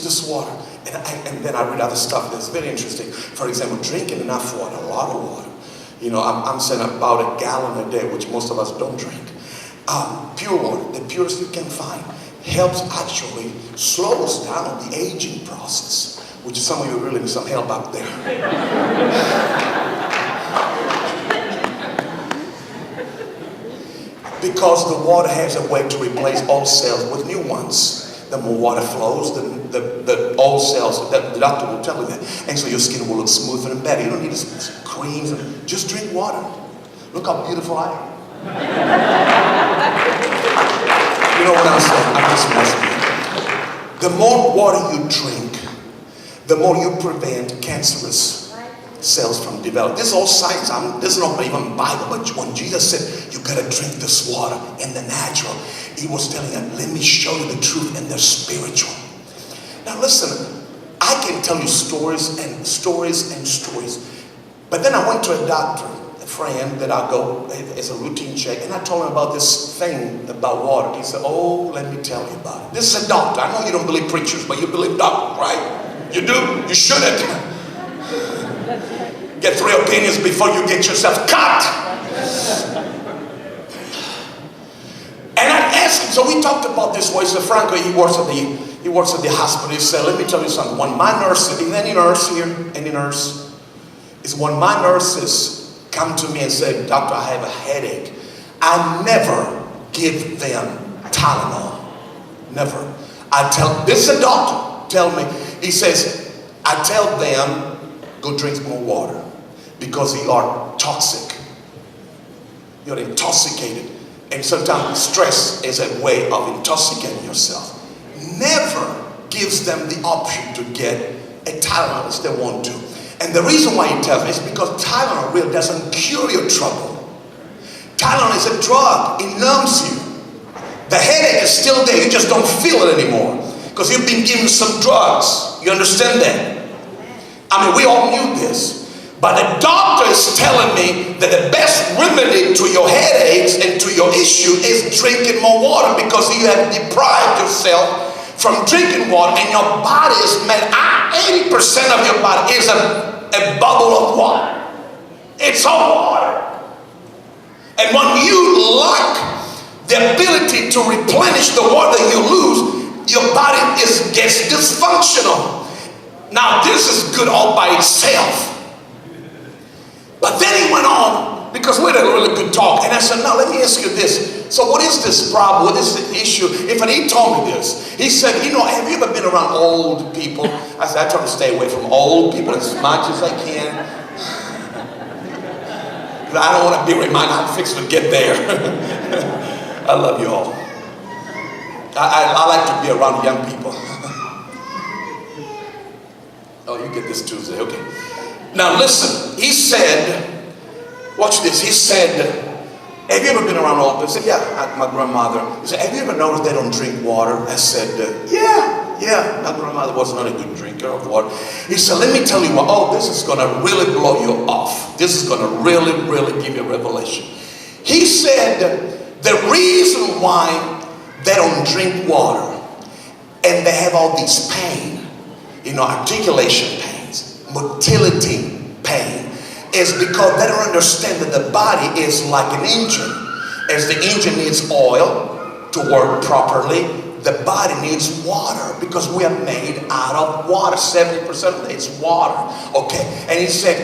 this water. And then I read other stuff that's very interesting. For example, drinking enough water, a lot of water. I'm saying about a gallon a day, which most of us don't drink. Pure water, the purest you can find, helps actually slows down the aging process, which some of you really need some help out there. Because the water has a way to replace old cells with new ones. The more water flows, the old cells, the doctor will tell you that. And so your skin will look smoother and better. You don't need creams. Just drink water. Look how beautiful I am. You know what I'm saying? I'm just messing with you. The more water you drink, the more you prevent cancerous cells from developing. This is all science. This is not even Bible. But when Jesus said, you got to drink this water in the natural, he was telling them, let me show you the truth in the spiritual. Now listen, I can tell you stories and stories and stories. But then I went to a doctor, a friend that I go as a routine check, and I told him about this thing about water. He said, oh, let me tell you about it. This is a doctor. I know you don't believe preachers, but you believe doctors, right? You do? You shouldn't. Get 3 opinions before you get yourself cut. And I asked him, so we talked about this. Well, he said, Franco, he works at the hospital. He said, let me tell you something. When my nurse, is any nurse here? Any nurse? Is when my nurses come to me and say, doctor, I have a headache, I never give them Tylenol. Never. This is a doctor, tell me. He says, I tell them, go drink more water because you are toxic. You're intoxicated. And sometimes stress is a way of intoxicating yourself. Never gives them the option to get a Tylenol if they want to. And the reason why he tells me is because Tylenol really doesn't cure your trouble. Tylenol is a drug. It numbs you. The headache is still there. You just don't feel it anymore because you've been given some drugs. You understand that? I mean, we all knew this. But the doctor is telling me that the best remedy to your headaches and to your issue is drinking more water because you have deprived yourself from drinking water and your body is made, 80% of your body is a bubble of water. It's all water. And when you lack the ability to replenish the water that you lose, your body gets dysfunctional. Now this is good all by itself. But then he went on, because we had a really good talk, and I said, now let me ask you this. So what is this problem? What is the issue? He told me this. He said, have you ever been around old people? I said, I try to stay away from old people as much as I can. Because I don't want to be reminded I'm fixing to get there. I love you all. I like to be around young people. Oh, you get this Tuesday, okay. Now listen, he said, watch this, he said, have you ever been around old people? I said, yeah, my grandmother. He said, have you ever noticed they don't drink water? I said, yeah, my grandmother was not a good drinker of water. He said, let me tell you what, this is going to really blow you off. This is going to really, really give you a revelation. He said, the reason why they don't drink water and they have all these pain, articulation pains, motility pain, is because they don't understand that the body is like an engine. As the engine needs oil to work properly, the body needs water because we are made out of water. 70% of it is water. Okay, and he said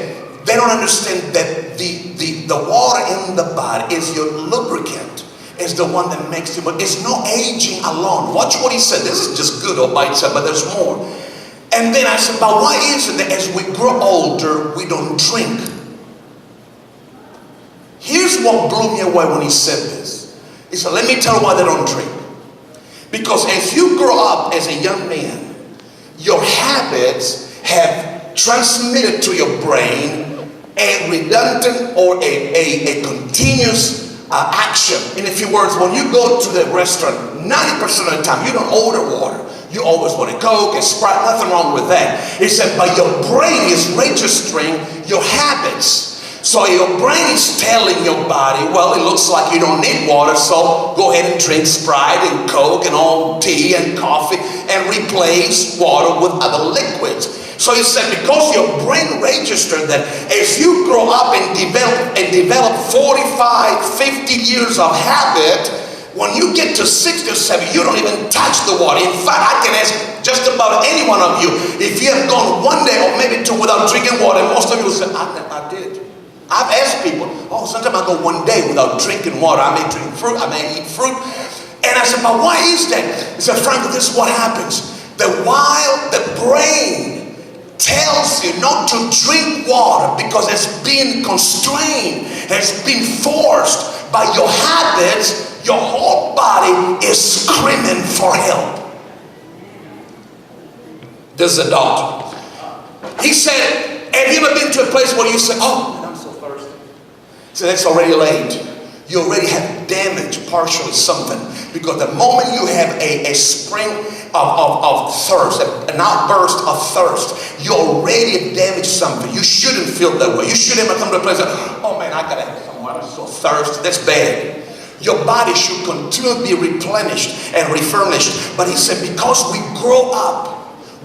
they don't understand that the water in the body is your lubricant. Is the one that makes you, but it's no aging alone. Watch what he said. This is just good all by itself, but there's more. And then I said, but why is it that as we grow older, we don't drink? Here's what blew me away when he said this. He said, let me tell you why they don't drink. Because as you grow up as a young man, your habits have transmitted to your brain a redundant or a continuous action. In a few words, when you go to the restaurant, 90% of the time, you don't order water. You always want a Coke, a Sprite, nothing wrong with that. He said, but your brain is registering your habits. So your brain is telling your body, well, it looks like you don't need water, so go ahead and drink Sprite and Coke and all tea and coffee and replace water with other liquids. So he said, because your brain registered that if you grow up and develop 45, 50 years of habit, when you get to 60 or 70, you don't even touch the water. In fact, I can ask just about any one of you, if you have gone one day or maybe two without drinking water, most of you will say, I did. I've asked people, oh, sometimes I go one day without drinking water. I may drink fruit, I may eat fruit. And I said, but why is that? He said, Frank, this is what happens. That while the brain tells you not to drink water because it's being constrained, it's been forced by your habits, your whole body is screaming for help. This is a doctor. He said, have you ever been to a place where you say, oh, I'm so thirsty? He said, it's already late. You already have damaged partially something. Because the moment you have a spring of thirst, an outburst of thirst, you already damaged something. You shouldn't feel that way. You shouldn't have come to a place like, oh man, I gotta have some water. I'm so thirsty. That's bad. Your body should continually be replenished and refurnished. But he said, because we grow up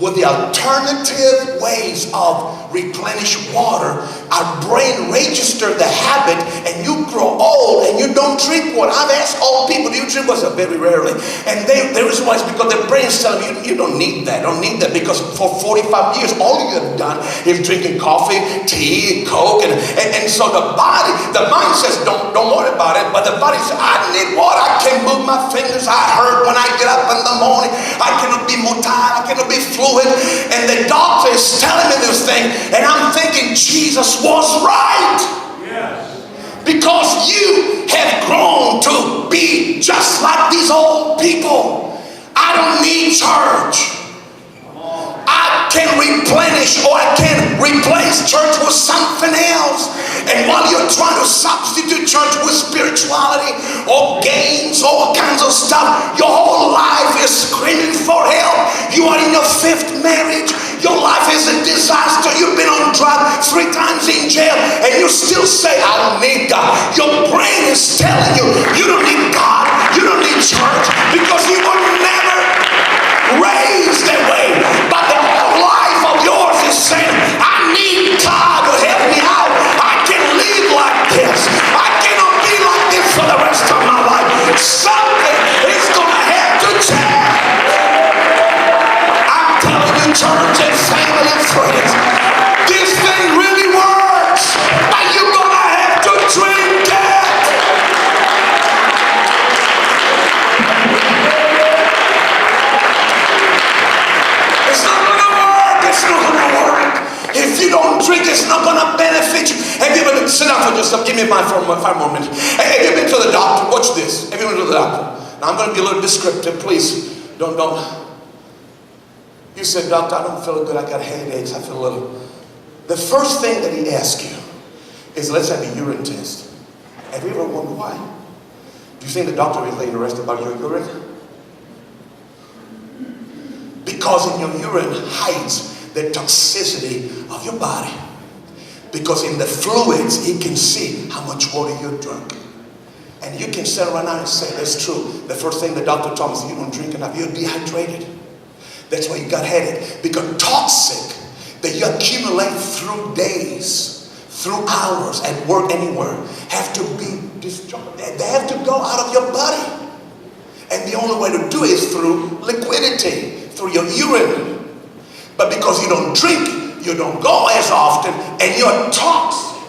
with the alternative ways of replenished water, our brain registered the habit, and you grow old and you don't drink water. I've asked old people, do you drink water? Very rarely. And there is why, it's because their brain is telling you, you don't need that. Don't need that, because for 45 years, all you have done is drinking coffee, tea, Coke, and so the mind says, don't worry about it, but the body says, I need water. I can't move my fingers. I hurt when I get up in the morning. I cannot be motile. I cannot be fluid. And the doctor is telling me this thing, and I'm thinking Jesus was right. Yes. Because you have grown to be just like these old people. I don't need church. I can replenish, or I can replace church with something else. And while you're trying to substitute church with spirituality or games, all kinds of stuff, your whole life is screaming for help. You are in your 5th marriage. Your life is a disaster. You've been on drugs 3 times in jail, and you still say, I don't need God. Your brain is telling you, you don't need God. You don't need church, because you were never raised that way. But the whole life of yours is saying, I need God to help me out. I can live like this. I cannot be like this for the rest of my life. Something is going to have to change. I'm telling you, church and family and friends, this thing really works. But you're going to have to drink it. It's not going to work. It's not going to work. If you don't drink, it's not going to benefit you. Have you been, sit down for just give me mine for 5 more minutes. Have you been to the doctor? Watch this. Have you been to the doctor? Now I'm going to be a little descriptive. Please, don't. You said, doctor, I don't feel good. I got headaches. I feel a little. The first thing that he asks you is, let's have a urine test. Have you ever wondered why? Do you think the doctor is interested about your urine? Because in your urine hides the toxicity of your body. Because in the fluids, he can see how much water you're drunk. And you can stand right now and say, that's true. The first thing the doctor told me is, you don't drink enough. You're dehydrated. That's why you got headache. Because toxic that you accumulate through days, through hours, at work, anywhere, have to be discharged. They have to go out of your body. And the only way to do it is through liquidity, through your urine. But because you don't drink, you don't go as often, and you're toxic.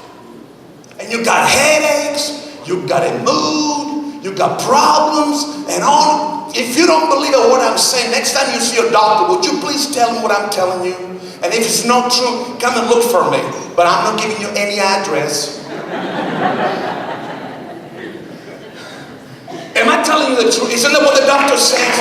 And you got headaches, you got a mood, you got problems, and on. If you don't believe in what I'm saying, next time you see your doctor, would you please tell him what I'm telling you? And if it's not true, come and look for me. But I'm not giving you any address. Am I telling you the truth? Isn't that what the doctor says?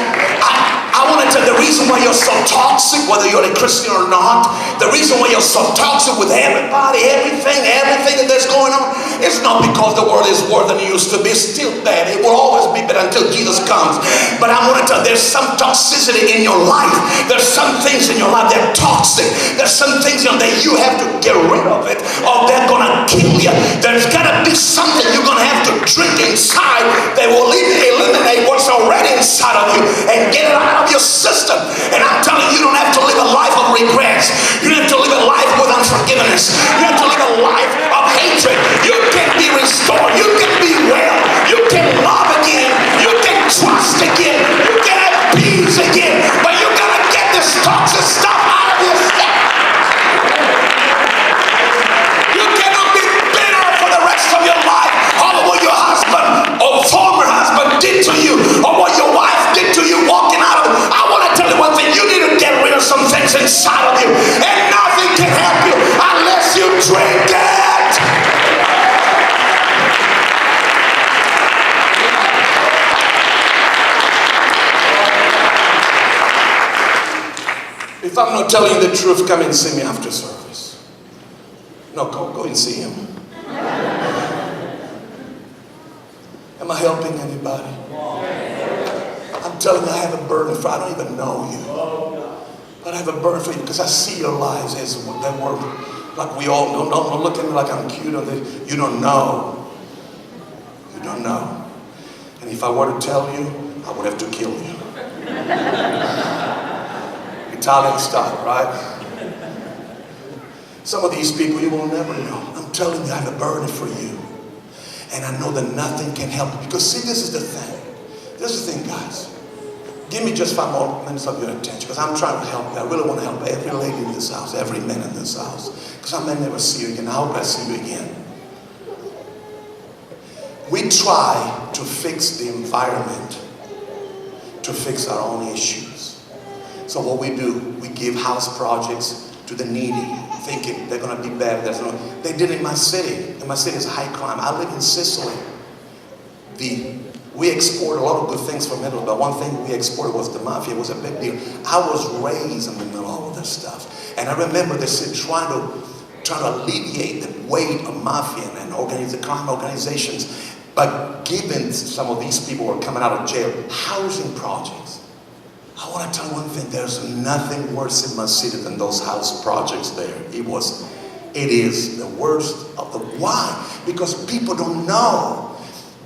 I want to tell you the reason why you're so toxic, whether you're a Christian or not, the reason why you're so toxic with everybody, everything that's going on, It's not because the world is worse than it used to be. It's still bad. It will always be bad until Jesus comes. But I want to tell you, there's some toxicity in your life. There's some things in your life that are toxic. There's some things that you have to get rid of it, or they're going to kill you. There's got to be something you're going to have to drink inside that will eliminate what's already inside of you and get it out of your system. And I'm telling you, you don't have to live a life of regrets. You don't have to live a life with unforgiveness. You have to live a life of hatred. You can be restored. You can be well. You can love again. You can trust again. You can have peace again. But you got to get this toxic stuff out of your system. You cannot be bitter for the rest of your life over what your husband or former husband did to you, or what your wife did to you walking out of it. I want to tell you one thing. You need to get rid of some things inside of you, and nothing can help you unless you drink it. If I'm not telling you the truth, come and see me after service. No, go and see him. Am I helping anybody? I'm telling you, I have a burden for, I don't even know you. But I have a burden for you because I see your lives as that were like we all know. Don't look at me like I'm cute. You don't know. You don't know. And if I were to tell you, I would have to kill you. Italian style, right? Some of these people you will never know. I'm telling you, I have a burden for you. And I know that nothing can help you. Because see, this is the thing. This is the thing, guys. Give me just 5 more minutes of your attention, because I'm trying to help you. I really want to help every lady in this house, every man in this house. Because I may never see you again. I hope I see you again. We try to fix the environment, to fix our own issues. So what we do, we give house projects to the needy, thinking they're going to be better. They did it in my city. In my city is high crime. I live in Sicily. We export a lot of good things from Italy, but one thing we exported was the mafia. It was a big deal. I was raised in the middle of all of this stuff. And I remember they said trying to alleviate the weight of mafia and crime organizations by giving some of these people who are coming out of jail housing projects. I want to tell you one thing. There's nothing worse in my city than those house projects there. It is the worst of the... Why? Because people don't know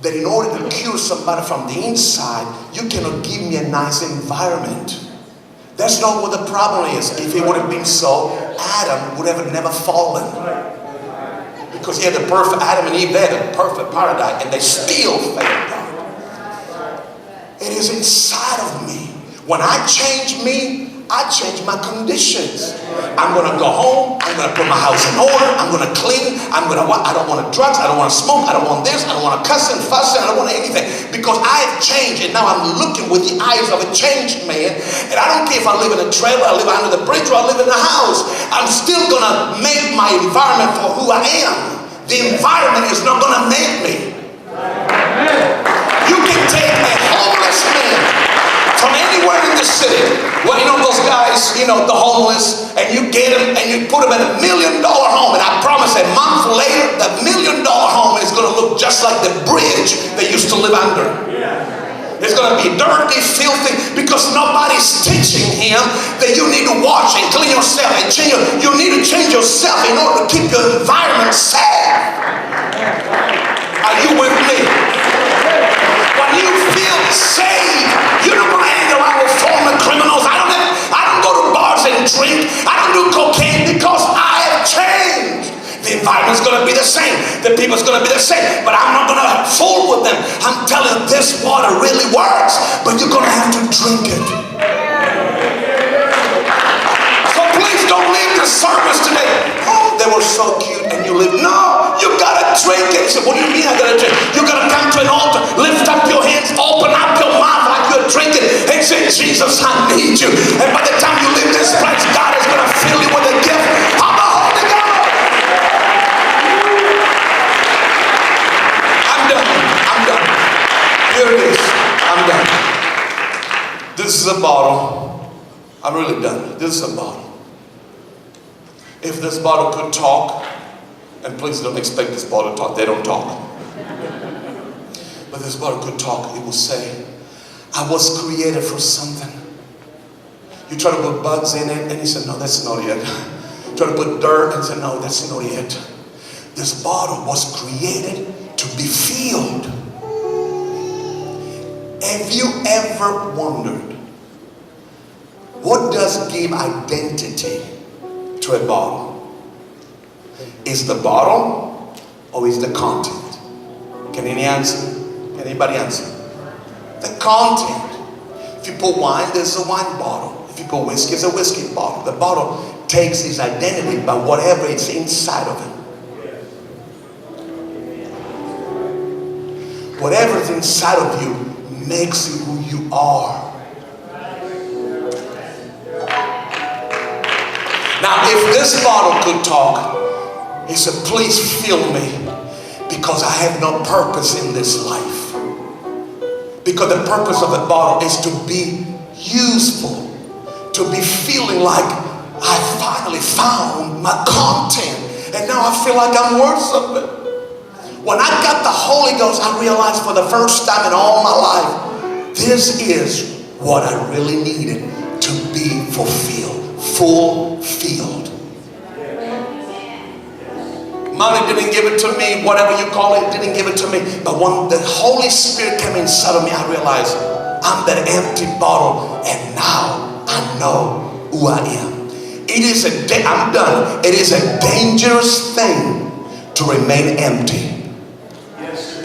that in order to cure somebody from the inside, you cannot give me a nice environment. That's not what the problem is. If it would have been so, Adam would have never fallen. Because he had the perfect, Adam and Eve, they had the perfect paradise, and they still failed God. It is inside of me. When I change me, I change my conditions. I'm going to go home. I'm going to put my house in order. I'm going to clean. I don't want drugs. I don't want to smoke. I don't want this. I don't want to cuss and fuss. I don't want anything. Because I have changed. And now I'm looking with the eyes of a changed man. And I don't care if I live in a trailer, I live under the bridge, or I live in a house. I'm still going to make my environment for who I am. The environment is not going to make me. You can take a homeless man from anywhere in the city. Well, you know those guys, the homeless, and you get them and you put them in $1 million home, and I promise a month later, that $1 million home is going to look just like the bridge they used to live under. It's going to be dirty, filthy, because nobody's teaching him that you need to wash and clean yourself and change. You need to change yourself in order to keep your environment safe. Are you with me? When you feel saved, you're not going to hang around with former criminals. I don't go to bars and drink. I don't do cocaine because I have changed. The environment's going to be the same. The people's going to be the same. But I'm not going to fool with them. I'm telling you, this water really works. But you're going to have to drink it. So please don't leave the service today. Oh, they were so cute and you live. No, you got to drink it. So what do you mean I got to drink? You got to come to an altar, lift up your hands, open up your mouth like you're drinking, and say, Jesus, I need you. And by the time you leave this place, God is going to fill you with a gift of the Holy Ghost. I'm done. Here it is. I'm done. This is a bottle. I'm really done. This is a bottle. If this bottle could talk And please don't expect this bottle to talk. They don't talk. But this bottle could talk. It will say, I was created for something. You try to put bugs in it, and he said, no, that's not it. Try to put dirt, and said, no, that's not it. This bottle was created to be filled. Have you ever wondered, what does give identity to a bottle? Is the bottle or is the content? Can anybody answer? The content. If you put wine, there's a wine bottle. If you put whiskey, it's a whiskey bottle. The bottle takes its identity by whatever is inside of it. Whatever is inside of you makes you who you are. Now, if this bottle could talk, he said, please fill me, because I have no purpose in this life. Because the purpose of the bottle is to be useful, to be feeling like I finally found my content, and now I feel like I'm worth something. When I got the Holy Ghost, I realized for the first time in all my life, this is what I really needed to be fulfilled. Fulfilled. Money didn't give it to me, whatever you call it, didn't give it to me. But when the Holy Spirit came inside of me, I realized I'm that empty bottle, and now I know who I am. I'm done. It is a dangerous thing to remain empty.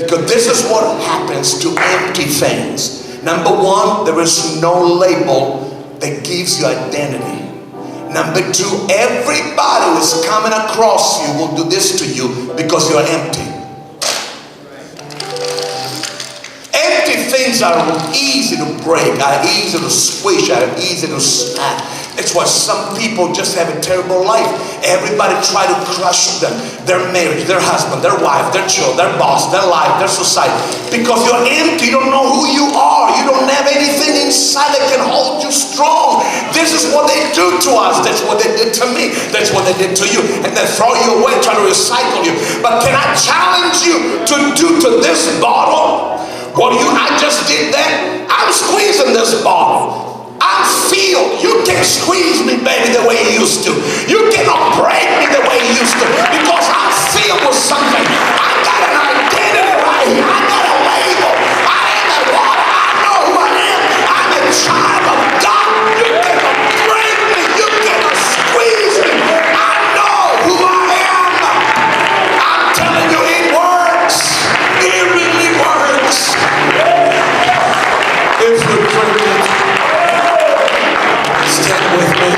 Because this is what happens to empty things. Number one, there is no label that gives you identity. Number two, everybody who is coming across you will do this to you because you're empty. Empty things are easy to break, are easy to squish, are easy to snap. That's why some people just have a terrible life. Everybody try to crush them, their marriage, their husband, their wife, their children, their boss, their life, their society. Because you're empty, you don't know who you are. You don't have anything inside that can hold you strong. This is what they do to us. That's what they did to me. That's what they did to you. And they throw you away, try to recycle you. But can I challenge you to do to this bottle what I just did that? I'm squeezing this bottle. I'm filled. You can't squeeze me, baby, the way you used to. You cannot break me the way you used to, because I'm filled with something. I got an identity right here. I got a label. I am the water. I know who I am. I'm a child of God. You cannot break me. You cannot squeeze me. I know who I am. I'm telling you, it works. It really works. If you drink it, stand with me.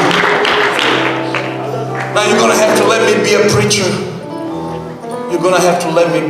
Now you're going to have to let me be a preacher. You're going to have to let me